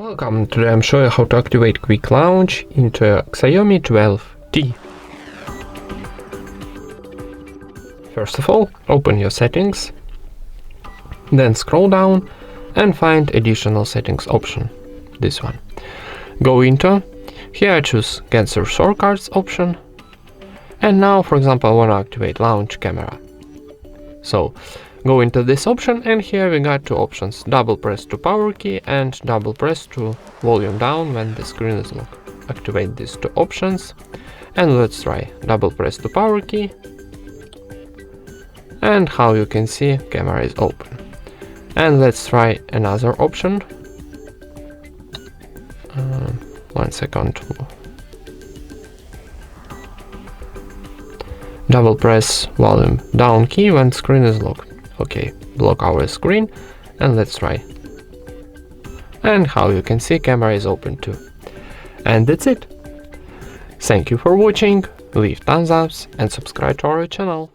Welcome, today I'm showing how to activate QuickLaunch into XIAOMI 12T. First of all, open your settings, then scroll down and find additional settings option, this one. Go into, here I choose cancel shortcuts option, and now for example I want to activate launch camera. So go into this option and here we got two options, double press to power key and double press to volume down when the screen is locked. Activate these two options and let's try double press to power key, and how you can see camera is open. And let's try another option. One second. Double press volume down key when screen is locked. Okay, block our screen and let's try. And how you can see camera is open too. And that's it. Thank you for watching, leave thumbs ups and subscribe to our channel.